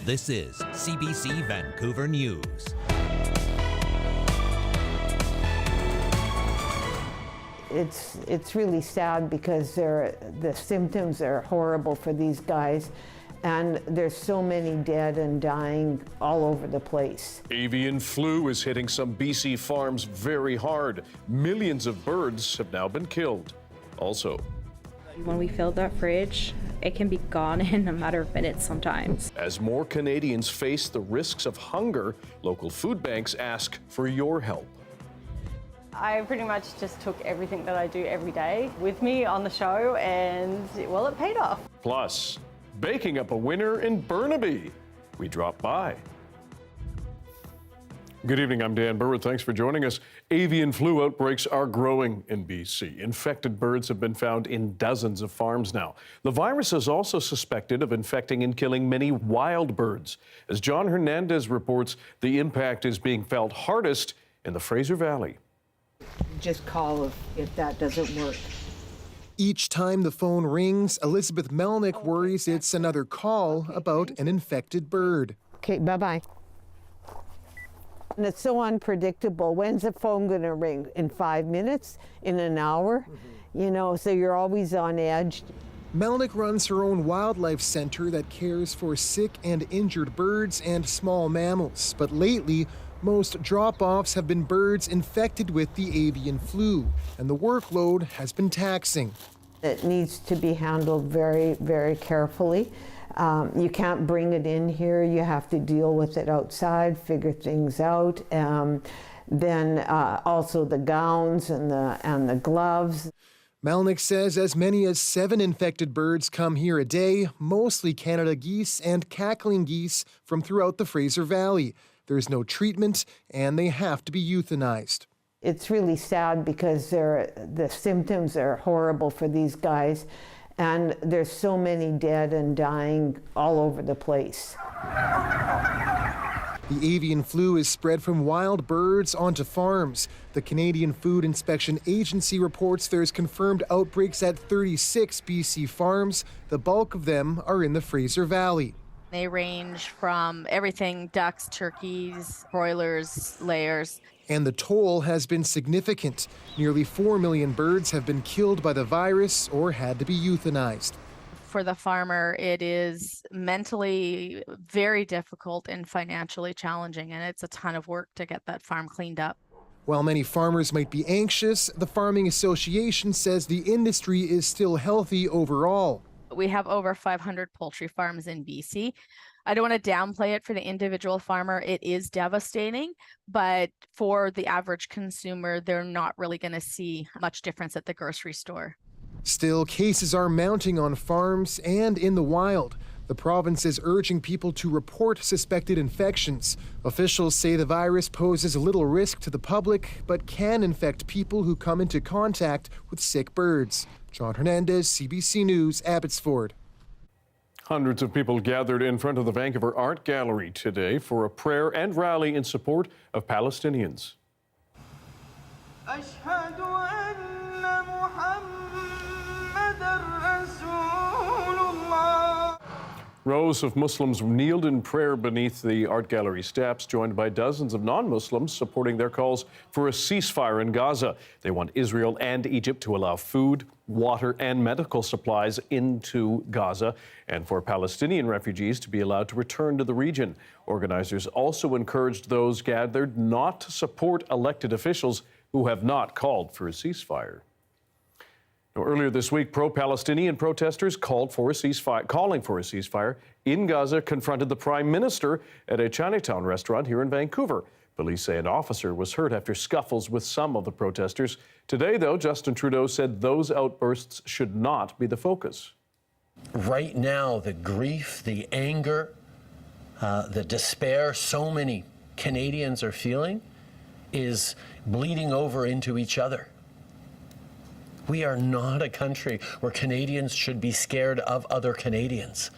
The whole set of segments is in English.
This is CBC Vancouver News. It's really sad because the symptoms are horrible for these guys, and there's so many dead and dying all over the place. Avian flu is hitting some BC farms very hard. Millions of birds have now been killed. Also, when we filled that fridge, it can be gone in a matter of minutes sometimes. as more Canadians face the risks of hunger, local food banks ask for your help. I pretty much just took everything that I do every day with me on the show, and well, it paid off. Plus, baking up a winner in Burnaby. We drop by. Good evening, I'm Dan Burritt. Thanks for joining us. Avian flu outbreaks are growing in BC. Infected birds have been found in dozens of farms now. The virus is also suspected of infecting and killing many wild birds. As John Hernandez reports, the impact is being felt hardest in the Fraser Valley. Just call if that doesn't work. Each time the phone rings, Elizabeth Melnick worries it's another call about an infected bird. Okay, bye-bye. And it's so unpredictable. When's the phone going to ring? In 5 minutes? In an hour? You know, so you're always on edge. Melnick runs her own wildlife center that cares for sick and injured birds and small mammals. But lately, most drop-offs have been birds infected with the avian flu, and the workload has been taxing. It needs to be handled very, very carefully. You can't bring it in here. You have to deal with it outside, figure things out. Then also the gowns and the gloves. Melnick says as many as 7 infected birds come here a day, mostly Canada geese and cackling geese from throughout the Fraser Valley. There's no treatment, and they have to be euthanized. It's really sad because the symptoms are horrible for these guys, and there's so many dead and dying all over the place. The avian flu is spread from wild birds onto farms. The Canadian Food Inspection Agency reports there's confirmed outbreaks at 36 BC farms. The bulk of them are in the Fraser Valley. They range from everything: ducks, turkeys, broilers, layers. And the toll has been significant. Nearly 4 million birds have been killed by the virus or had to be euthanized. For the farmer, it is mentally very difficult and financially challenging, and it's a ton of work to get that farm cleaned up. While many farmers might be anxious, the Farming Association says the industry is still healthy overall. We have over 500 poultry farms in BC. I don't want to downplay it for the individual farmer. It is devastating, but for the average consumer, they're not really going to see much difference at the grocery store. Still, cases are mounting on farms and in the wild. The province is urging people to report suspected infections. Officials say the virus poses little risk to the public, but can infect people who come into contact with sick birds. John Hernandez, CBC News, Abbotsford. Hundreds of people gathered in front of the Vancouver Art Gallery today for a prayer and rally in support of Palestinians. Rows of Muslims kneeled in prayer beneath the art gallery steps, joined by dozens of non-Muslims supporting their calls for a ceasefire in Gaza. They want Israel and Egypt to allow food, water, and medical supplies into Gaza, and for Palestinian refugees to be allowed to return to the region. Organizers also encouraged those gathered not to support elected officials who have not called for a ceasefire. Earlier this week, pro-Palestinian protesters calling for a ceasefire in Gaza confronted the Prime Minister at a Chinatown restaurant here in Vancouver. Police say an officer was hurt after scuffles with some of the protesters. Today, though, Justin Trudeau said those outbursts should not be the focus. Right now, the grief, the anger, the despair so many Canadians are feeling is bleeding over into each other. We are not a country where Canadians should be scared of other Canadians.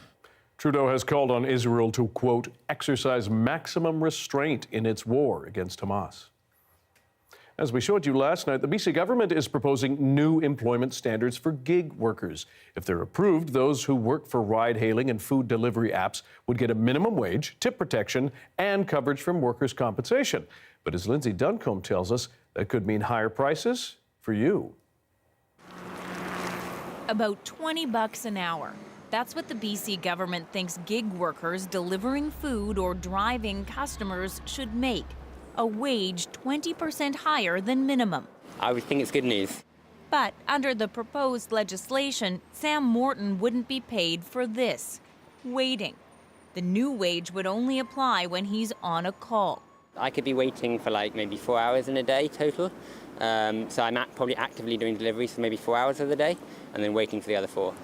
Trudeau has called on Israel to, quote, exercise maximum restraint in its war against Hamas. As we showed you last night, the BC government is proposing new employment standards for gig workers. If they're approved, those who work for ride-hailing and food delivery apps would get a minimum wage, tip protection, and coverage from workers' compensation. But as Lindsay Duncombe tells us, that could mean higher prices for you. About $20 an hour. That's what the BC government thinks gig workers delivering food or driving customers should make. A wage 20% higher than minimum. I would think it's good news. But under the proposed legislation, Sam Morton wouldn't be paid for this, waiting. The new wage would only apply when he's on a call. I could be waiting for like maybe 4 hours in a day total. So I'm probably actively doing deliveries for maybe 4 hours of the day and then waiting for the other 4.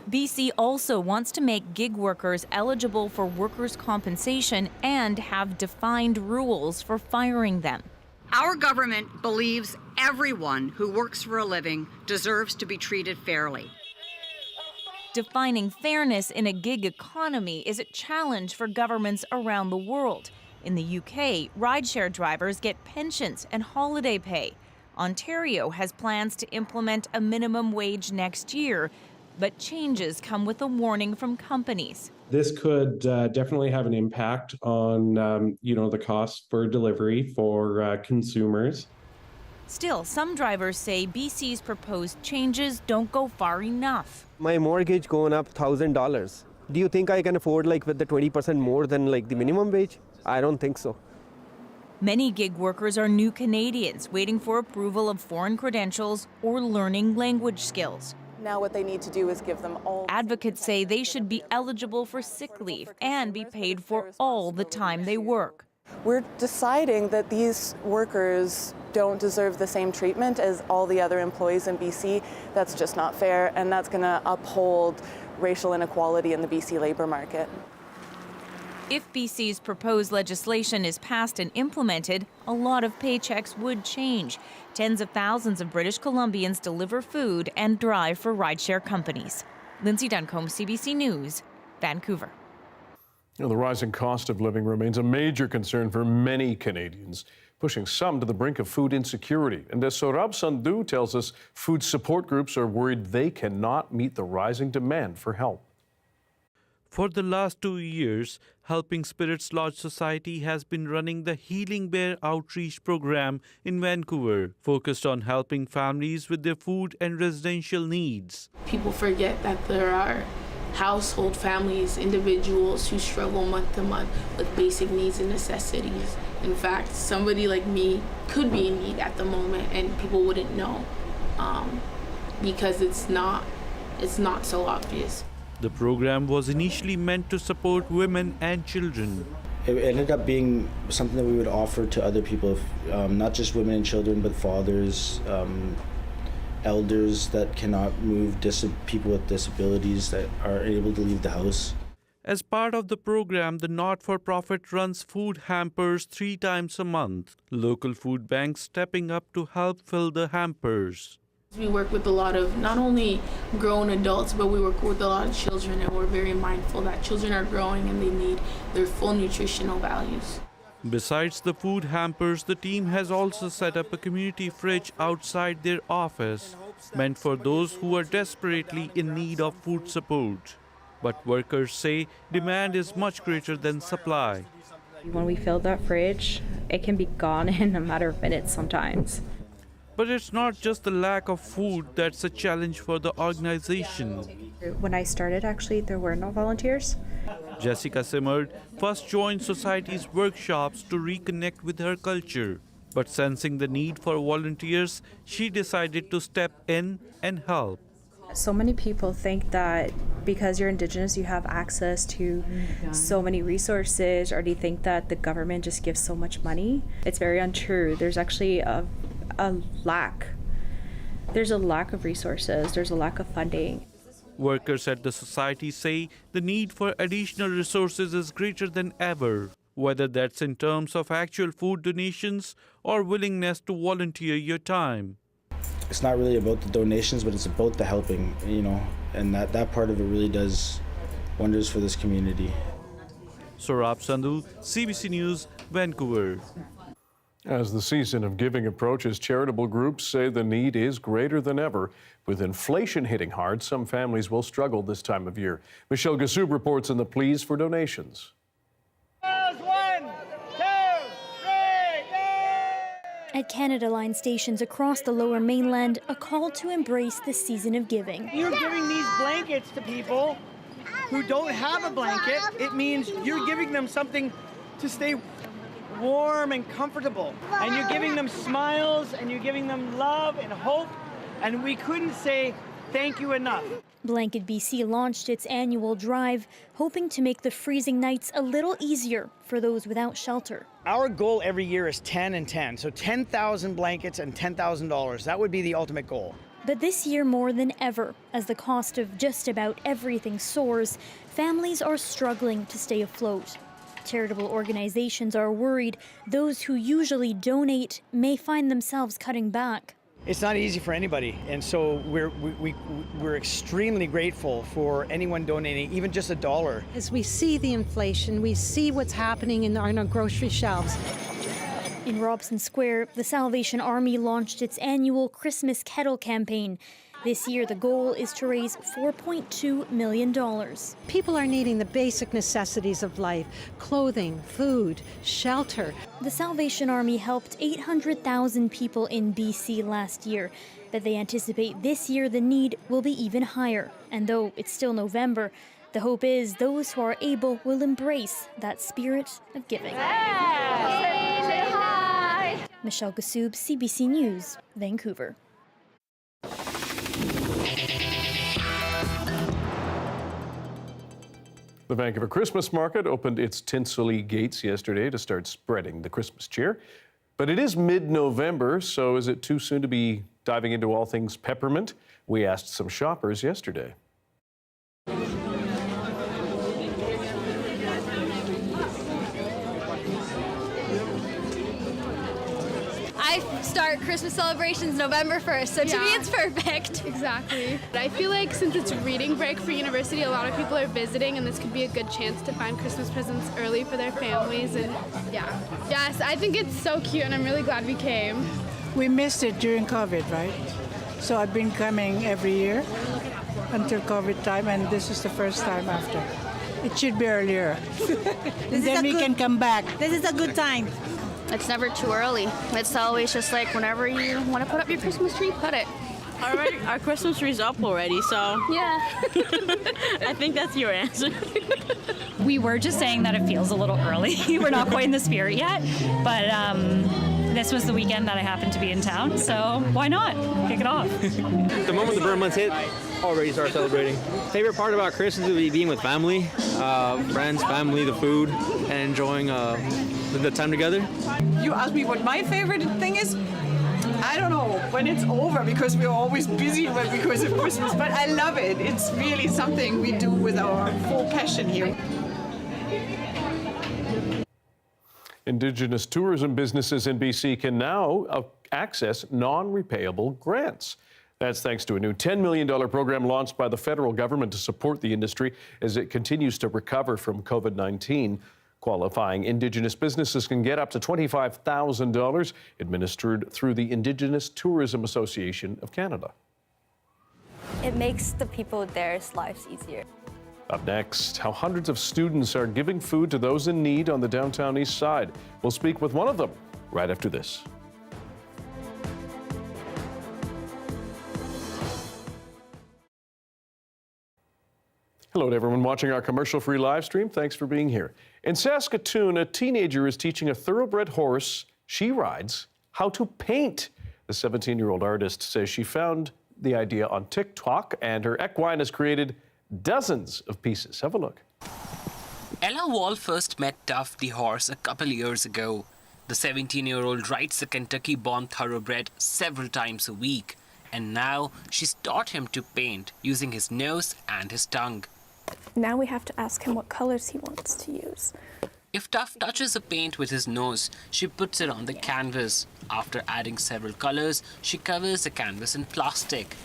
BC also wants to make gig workers eligible for workers' compensation and have defined rules for firing them. Our government believes everyone who works for a living deserves to be treated fairly. Defining fairness in a gig economy is a challenge for governments around the world. In the UK, rideshare drivers get pensions and holiday pay. Ontario has plans to implement a minimum wage next year, but changes come with a warning from companies. This could definitely have an impact on, the cost for delivery for consumers. Still, some drivers say BC's proposed changes don't go far enough. My mortgage going up $1,000. Do you think I can afford with the 20% more than the minimum wage? I don't think so. Many gig workers are new Canadians waiting for approval of foreign credentials or learning language skills. Now what they need to do is give them all... Advocates say they should be eligible for sick leave and be paid for all the time they work. We're deciding that these workers don't deserve the same treatment as all the other employees in BC. That's just not fair, and that's going to uphold racial inequality in the BC labour market. If BC's proposed legislation is passed and implemented, a lot of paychecks would change. Tens of thousands of British Columbians deliver food and drive for rideshare companies. Lindsay Duncombe, CBC News, Vancouver. The rising cost of living remains a major concern for many Canadians, pushing some to the brink of food insecurity. And as Saurabh Sandhu tells us, food support groups are worried they cannot meet the rising demand for help. For the last 2 years, Helping Spirits Lodge Society has been running the Healing Bear Outreach program in Vancouver, focused on helping families with their food and residential needs. People forget that there are household families, individuals who struggle month to month with basic needs and necessities. In fact, somebody like me could be in need at the moment and people wouldn't know because it's not so obvious. The program was initially meant to support women and children. It ended up being something that we would offer to other people, not just women and children, but fathers, elders that cannot move, people with disabilities that are able to leave the house. As part of the program, the not-for-profit runs food hampers 3 times a month. Local food banks stepping up to help fill the hampers. We work with a lot of not only grown adults, but we work with a lot of children, and we're very mindful that children are growing and they need their full nutritional values. Besides the food hampers, the team has also set up a community fridge outside their office, meant for those who are desperately in need of food support. But workers say demand is much greater than supply. When we fill that fridge, it can be gone in a matter of minutes sometimes. But it's not just the lack of food that's a challenge for the organization. When I started, actually, there were no volunteers. Jessica Simmerd first joined society's workshops to reconnect with her culture. But sensing the need for volunteers, she decided to step in and help. So many people think that because you're Indigenous, you have access to so many resources, or they think that the government just gives so much money. It's very untrue. There's actually a lack. There's a lack of resources. There's a lack of funding. Workers at the society say the need for additional resources is greater than ever, whether that's in terms of actual food donations or willingness to volunteer your time. It's not really about the donations, but it's about the helping, and that part of it really does wonders for this community. Saurabh Sandhu, CBC News, Vancouver. As the season of giving approaches, charitable groups say the need is greater than ever. With inflation hitting hard, some families will struggle this time of year. Michelle Gassoub reports on the pleas for donations. At Canada Line stations across the Lower Mainland, a call to embrace the season of giving. You're giving these blankets to people who don't have a blanket. It means you're giving them something to stay warm and comfortable. And you're giving them smiles, and you're giving them love and hope. And we couldn't say thank you enough. Blanket BC launched its annual drive, hoping to make the freezing nights a little easier for those without shelter. Our goal every year is 10 and 10, so 10,000 blankets and $10,000. That would be the ultimate goal. But this year more than ever, as the cost of just about everything soars, families are struggling to stay afloat. Charitable organizations are worried those who usually donate may find themselves cutting back. It's not easy for anybody, and so we're extremely grateful for anyone donating, even just $1. As we see the inflation, we see what's happening on our grocery shelves. In Robson Square, the Salvation Army launched its annual Christmas Kettle campaign. This year, the goal is to raise $4.2 million. People are needing the basic necessities of life: clothing, food, shelter. The Salvation Army helped 800,000 people in BC last year, but they anticipate this year the need will be even higher. And though it's still November, the hope is those who are able will embrace that spirit of giving. Michelle Gassoub, CBC News, Vancouver. The Vancouver Christmas Market opened its tinsel-y gates yesterday to start spreading the Christmas cheer. But it is mid-November, so is it too soon to be diving into all things peppermint? We asked some shoppers yesterday. I start Christmas celebrations November 1st, so to me it's perfect. Exactly. I feel like since it's reading break for university, a lot of people are visiting, and this could be a good chance to find Christmas presents early for their families, and yeah. Yes, I think it's so cute, and I'm really glad we came. We missed it during COVID, right? So I've been coming every year until COVID time, and this is the first time after. It should be earlier. And then we can come back. This is a good time. It's never too early. It's always just like whenever you want to put up your Christmas tree, put it. Our Christmas tree's up already, so yeah. I think that's your answer. We were just saying that it feels a little early. We're not quite in the spirit yet, but this was the weekend that I happened to be in town, so why not? Kick it off. The moment the burn months hit, already start celebrating. Favorite part about Christmas would be being with family, friends, family, the food, and enjoying the time together. You asked me what my favorite thing is? I don't know, when it's over, because we're always busy because of Christmas, but I love it. It's really something we do with our full passion here. Indigenous tourism businesses in BC can now access non-repayable grants. That's thanks to a new $10 million program launched by the federal government to support the industry as it continues to recover from COVID-19. Qualifying Indigenous businesses can get up to $25,000 administered through the Indigenous Tourism Association of Canada. It makes the people there's lives easier. Up next, how hundreds of students are giving food to those in need on the downtown east side. We'll speak with one of them right after this. Hello to everyone watching our commercial-free live stream. Thanks for being here. In Saskatoon, a teenager is teaching a thoroughbred horse she rides how to paint. The 17-year-old artist says she found the idea on TikTok, and her equine has created dozens of pieces. Have a look. Ella Wall first met Duff the horse a couple years ago. The 17-year-old rides the Kentucky-born thoroughbred several times a week, and now she's taught him to paint using his nose and his tongue. Now we have to ask him what colors he wants to use. If Duff touches a paint with his nose, she puts it on the canvas. After adding several colors, she covers the canvas in plastic.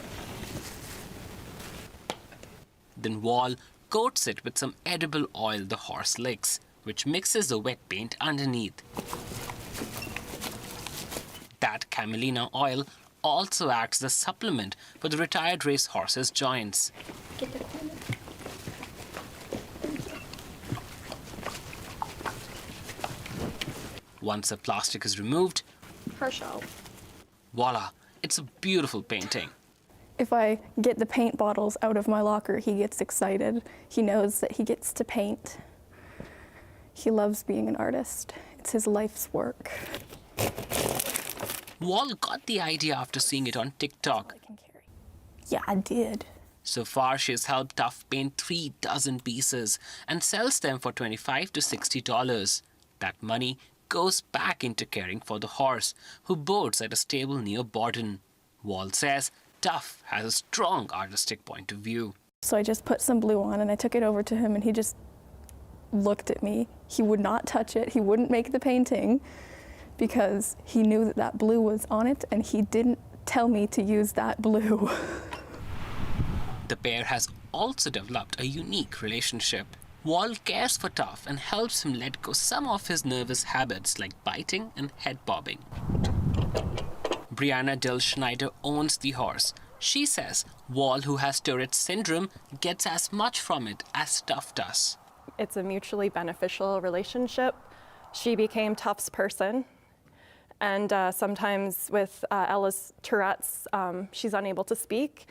Then Wall coats it with some edible oil the horse licks, which mixes the wet paint underneath. camelina oil also acts as a supplement for the retired racehorses' joints. Once the plastic is removed, voila, it's a beautiful painting. If I get the paint bottles out of my locker, he gets excited. He knows that he gets to paint. He loves being an artist. It's his life's work. Wall got the idea after seeing it on TikTok. Yeah, I did. So far, she has helped Tough paint 36 pieces and sells them for $25 to $60. That money goes back into caring for the horse, who boards at a stable near Borden. Wall says Tough has a strong artistic point of view. So I just put some blue on and I took it over to him and he just looked at me. He would not touch it. He wouldn't make the painting because he knew that that blue was on it and he didn't tell me to use that blue. The pair has also developed a unique relationship. Wall cares for Tough and helps him let go some of his nervous habits like biting and head bobbing. Brianna Dill Schneider owns the horse. She says Wall, who has Tourette's syndrome, gets as much from it as Tough does. It's a mutually beneficial relationship. She became Tough's person. And sometimes with Ella's Tourette's, she's unable to speak.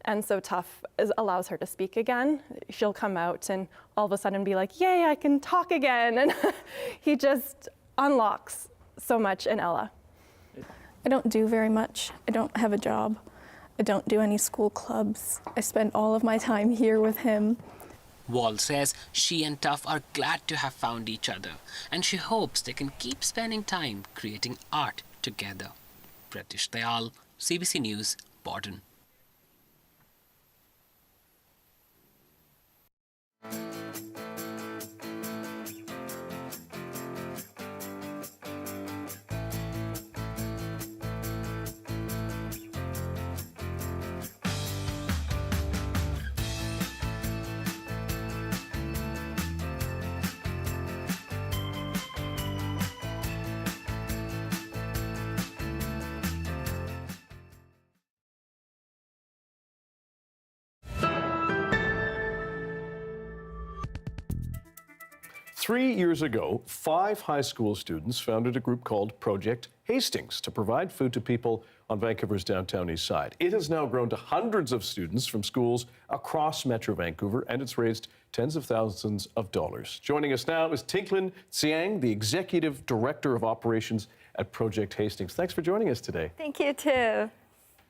And so Tough allows her to speak again. She'll come out and all of a sudden be like, yay, I can talk again. And he just unlocks so much in Ella. I don't do very much. I don't have a job. I don't do any school clubs. I spend all of my time here with him. Wall says she and Tough are glad to have found each other, and she hopes they can keep spending time creating art together. Pratish Dayal, CBC News, Borden. Three years ago, 5 high school students founded a group called Project Hastings to provide food to people on Vancouver's downtown east side. It has now grown to hundreds of students from schools across Metro Vancouver, and it's raised tens of thousands of dollars. Joining us now is Tinklin Tsiang, the Executive Director of Operations at Project Hastings. Thanks for joining us today. Thank you, too.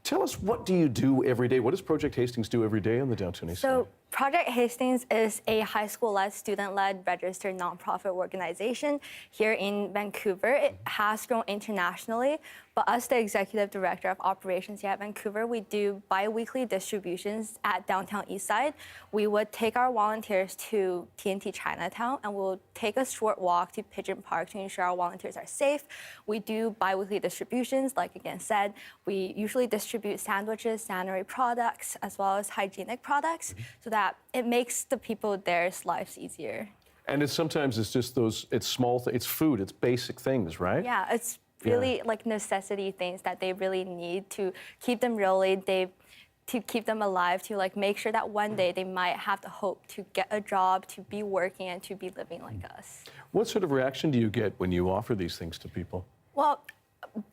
Tell us, what do you do every day? What does Project Hastings do every day on the downtown east side? Project Hastings is a high school-led, student-led, registered nonprofit organization here in Vancouver. It has grown internationally, but us, the Executive Director of Operations here at Vancouver, we do bi-weekly distributions at downtown Eastside. We would take our volunteers to TNT Chinatown, and we'll take a short walk to Pigeon Park to ensure our volunteers are safe. We do bi-weekly distributions, like again said. We usually distribute sandwiches, sanitary products, as well as hygienic products, so that it makes the people there's lives easier. And it's just those, it's small, it's food, it's basic things, right? Yeah, it's really like necessity things that they really need to keep them rolling, to keep them alive, to like make sure that one day they might have the hope to get a job, to be working and to be living like us. What sort of reaction do you get when you offer these things to people? Well,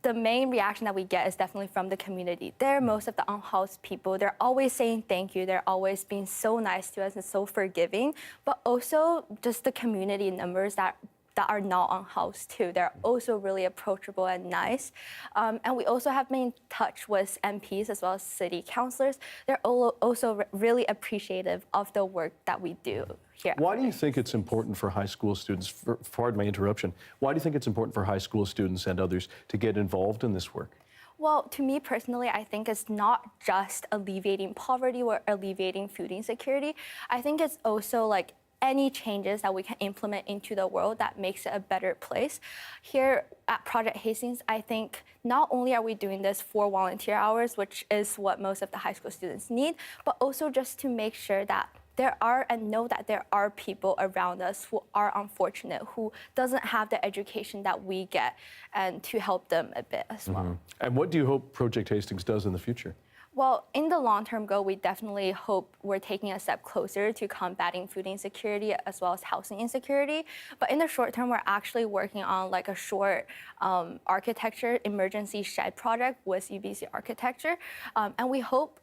the main reaction that we get is definitely from the community. They're most of the unhoused people. They're always saying thank you. They're always being so nice to us and so forgiving. But also just the community members that are not unhoused too. They're also really approachable and nice. And we also have been in touch with MPs as well as city councilors. They're also really appreciative of the work that we do here. Why do you think it's important for high school students, pardon my interruption, why do you think it's important for high school students and others to get involved in this work? Well, to me personally, I think it's not just alleviating poverty or alleviating food insecurity. I think it's also like any changes that we can implement into the world that makes it a better place. Here at Project Hastings, I think not only are we doing this for volunteer hours, which is what most of the high school students need, but also just to make sure that there are, and know that there are people around us who are unfortunate, who doesn't have the education that we get, and to help them a bit as well. And what do you hope Project Hastings does in the future? Well, in the long-term goal, we definitely hope we're taking a step closer to combating food insecurity as well as housing insecurity. But in the short term, we're actually working on like a short architecture emergency shed project with CBC Architecture. And we hope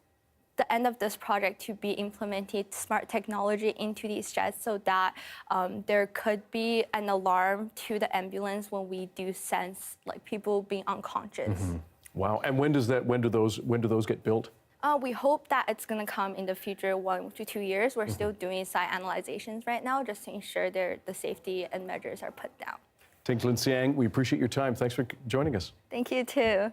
the end of this project to be implementing smart technology into these sheds so that there could be an alarm to the ambulance when we do sense like people being unconscious. Wow. And when do those get built? We hope that it's going to come in the future 1 to 2 years. We're still doing site analyzations right now just to ensure the safety and measures are put down. Tinklin Siang, we appreciate your time. Thanks for joining us. Thank you too.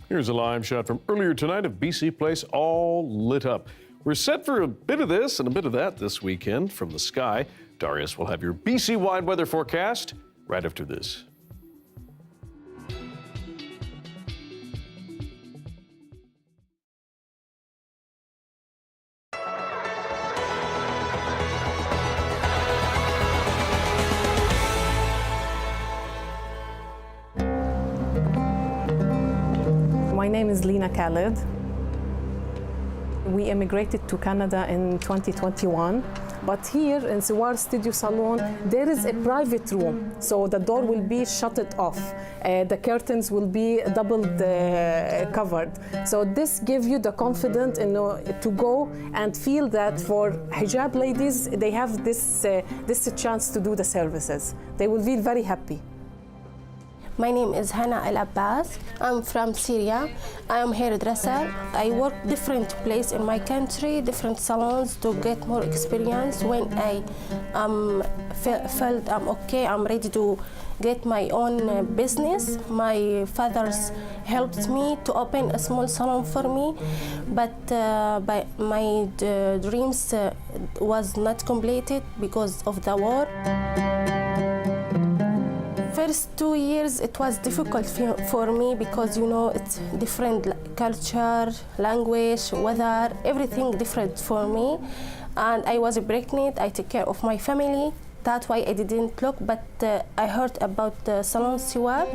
Here's a live shot from earlier tonight of BC Place all lit up. We're set for a bit of this and a bit of that this weekend from the sky. Darius will have your BC-wide weather forecast right after this. My name is Lina Khaled. We immigrated to Canada in 2021, but here in Siwar Studio Salon, there is a private room, so the door will be shut off. The curtains will be double covered. So this gives you the confidence to go and feel that for hijab ladies, they have this chance to do the services. They will feel very happy. My name is Hana Al Abbas. I'm from Syria. I am hairdresser. I work different places in my country, different salons to get more experience. When I felt I'm okay, I'm ready to get my own business. My father's helped me to open a small salon for me, but my dreams was not completed because of the war. First 2 years it was difficult for me because it's different culture, language, weather, everything different for me. And I was pregnant, I take care of my family. That's why I didn't look, but I heard about Salon Siwar.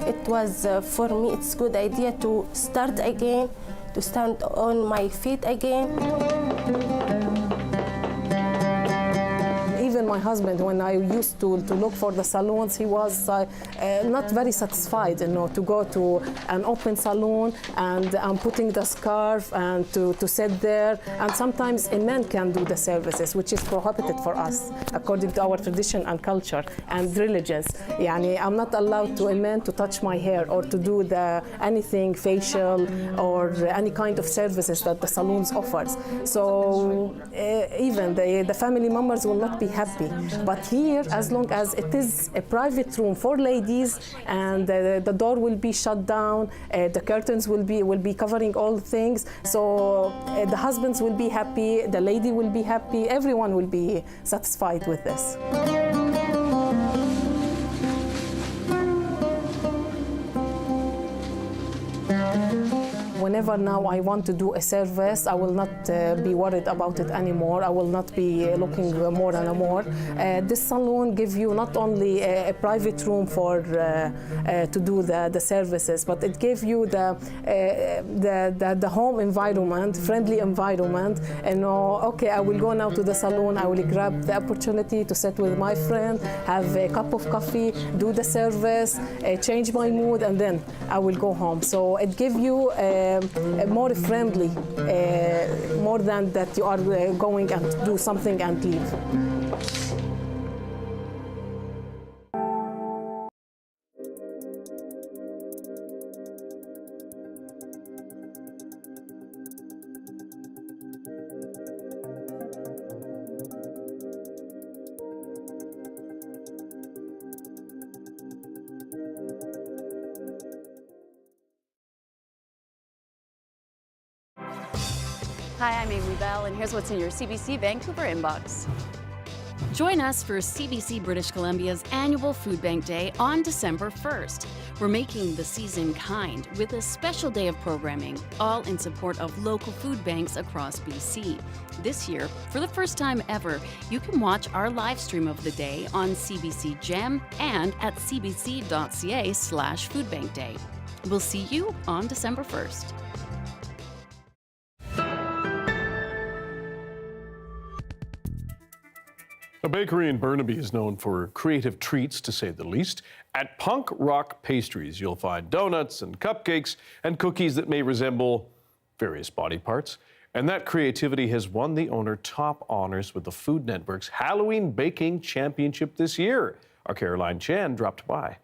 It was, for me, it's a good idea to start again, to stand on my feet again. Even my husband, when I used to look for the salons, he was not very satisfied, to go to an open salon and I'm putting the scarf and to sit there. And sometimes a man can do the services, which is prohibited for us according to our tradition and culture and religions. I'm not allowed to a man to touch my hair or to do anything facial or any kind of services that the salons offers. So even the family members will not be happy. But here, as long as it is a private room for ladies and the door will be shut down, the curtains will be covering all things, so the husbands will be happy, the lady will be happy, everyone will be satisfied with this. Whenever now I want to do a service, I will not be worried about it anymore. I will not be looking more and more. This salon gives you not only a private room for to do the services, but it gives you the home environment, friendly environment. Okay, I will go now to the salon. I will grab the opportunity to sit with my friend, have a cup of coffee, do the service, change my mood, and then I will go home. So it gives you more friendly, more than that you are going and do something and leave. Hi, I'm Amy Bell, and here's what's in your CBC Vancouver inbox. Join us for CBC British Columbia's annual Food Bank Day on December 1st. We're making the season kind with a special day of programming, all in support of local food banks across BC. This year, for the first time ever, you can watch our live stream of the day on CBC Gem and at cbc.ca/foodbankday. We'll see you on December 1st. A bakery in Burnaby is known for creative treats, to say the least. At Punk Rock Pastries, you'll find donuts and cupcakes and cookies that may resemble various body parts. And that creativity has won the owner top honors with the Food Network's Halloween Baking Championship this year. Our Caroline Chan dropped by.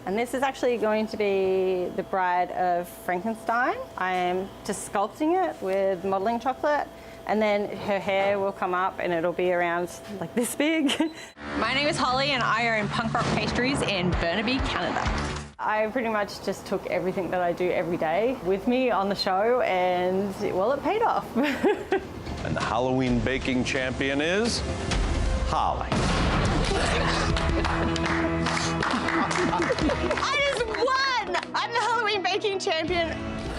And this is actually going to be the Bride of Frankenstein. I am just sculpting it with modeling chocolate, and then her hair will come up and it'll be around like this big. My name is Holly and I are in Punk Rock Pastries in Burnaby, Canada. I pretty much just took everything that I do every day with me on the show, and well, it paid off. And the Halloween baking champion is Holly. I just won! I'm the Halloween baking champion.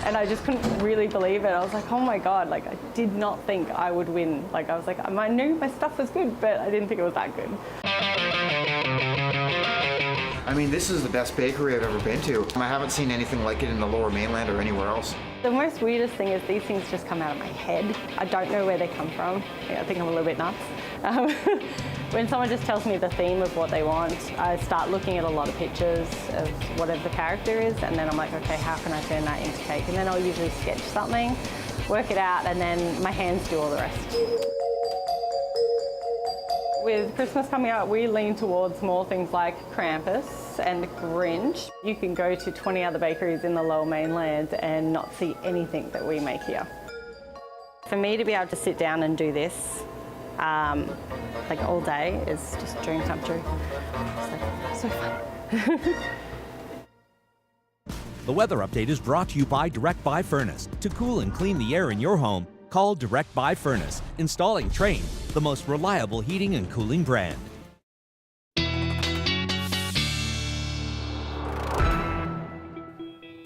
And I just couldn't really believe it. I was like, oh my God, like I did not think I would win. Like I was like, I knew my stuff was good, but I didn't think it was that good. I mean, this is the best bakery I've ever been to. I haven't seen anything like it in the Lower Mainland or anywhere else. The most weirdest thing is these things just come out of my head. I don't know where they come from. I think I'm a little bit nuts. When someone just tells me the theme of what they want, I start looking at a lot of pictures of whatever the character is, and then I'm like, okay, how can I turn that into cake? And then I'll usually sketch something, work it out, and then my hands do all the rest. With Christmas coming up, we lean towards more things like Krampus and Grinch. You can go to 20 other bakeries in the Lower Mainland and not see anything that we make here. For me to be able to sit down and do this like all day is just a dream come true. It's like so fun. The weather update is brought to you by Direct Buy Furnace. To cool and clean the air in your home, call Direct Buy Furnace. Installing Train, the most reliable heating and cooling brand.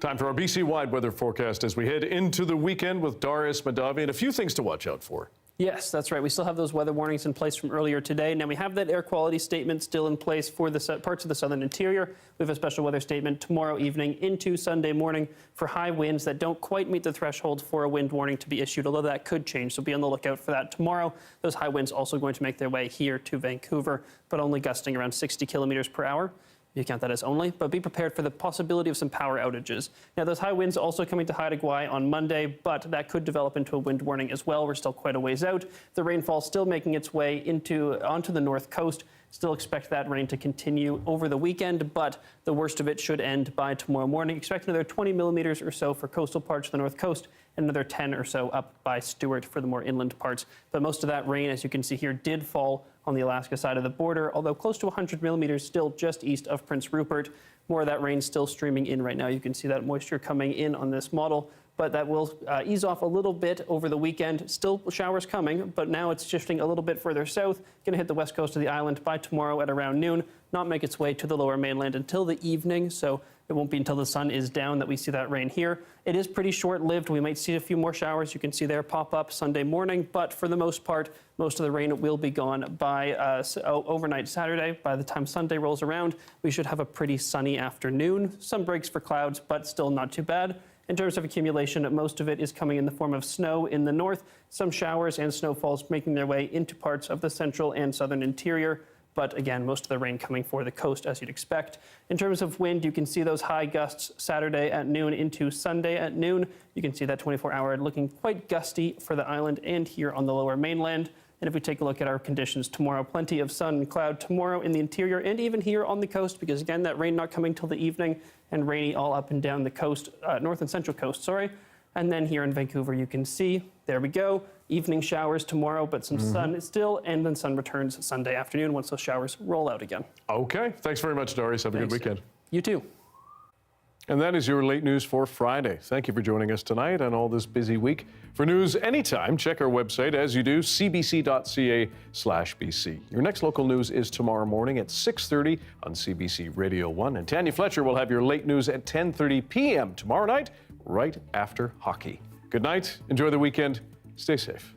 Time for our BC-wide weather forecast as we head into the weekend with Darius Madavi and a few things to watch out for. Yes, that's right. We still have those weather warnings in place from earlier today. Now we have that air quality statement still in place for the parts of the southern interior. We have a special weather statement tomorrow evening into Sunday morning for high winds that don't quite meet the threshold for a wind warning to be issued, although that could change. So be on the lookout for that tomorrow. Those high winds also going to make their way here to Vancouver, but only gusting around 60 kilometers per hour. You count that as only, but be prepared for the possibility of some power outages. Now, those high winds also coming to Haida Gwaii on Monday, but that could develop into a wind warning as well. We're still quite a ways out. The rainfall still making its way onto the north coast. Still expect that rain to continue over the weekend, but the worst of it should end by tomorrow morning. Expect another 20 millimeters or so for coastal parts of the north coast, and another 10 or so up by Stewart for the more inland parts. But most of that rain, as you can see here, did fall on the Alaska side of the border, although close to 100 millimeters still just east of Prince Rupert. More of that rain still streaming in right now. You can see that moisture coming in on this model, but that will ease off a little bit over the weekend. Still showers coming, but now it's shifting a little bit further south. Going to hit the west coast of the island by tomorrow at around noon, not make its way to the lower mainland until the evening, so it won't be until the sun is down that we see that rain here. It is pretty short-lived. We might see a few more showers. You can see there pop up Sunday morning, but for the most part, most of the rain will be gone by overnight Saturday. By the time Sunday rolls around, we should have a pretty sunny afternoon. Some breaks for clouds, but still not too bad. In terms of accumulation, most of it is coming in the form of snow in the north, some showers and snowfalls making their way into parts of the central and southern interior. But again, most of the rain coming for the coast, as you'd expect. In terms of wind, you can see those high gusts Saturday at noon into Sunday at noon. You can see that 24-hour looking quite gusty for the island and here on the lower mainland. And if we take a look at our conditions tomorrow, plenty of sun and cloud tomorrow in the interior and even here on the coast, because again, that rain not coming till the evening and rainy all up and down the coast, north and central coast, sorry. And then here in Vancouver, you can see, there we go, evening showers tomorrow, but some sun still, and then sun returns Sunday afternoon once those showers roll out again. Okay, thanks very much, Darius. Have a good weekend. You too. And that is your late news for Friday. Thank you for joining us tonight and all this busy week. For news anytime, check our website as you do, cbc.ca/BC. Your next local news is tomorrow morning at 6:30 on CBC Radio 1. And Tanya Fletcher will have your late news at 10:30 p.m. tomorrow night, right after hockey. Good night. Enjoy the weekend. Stay safe.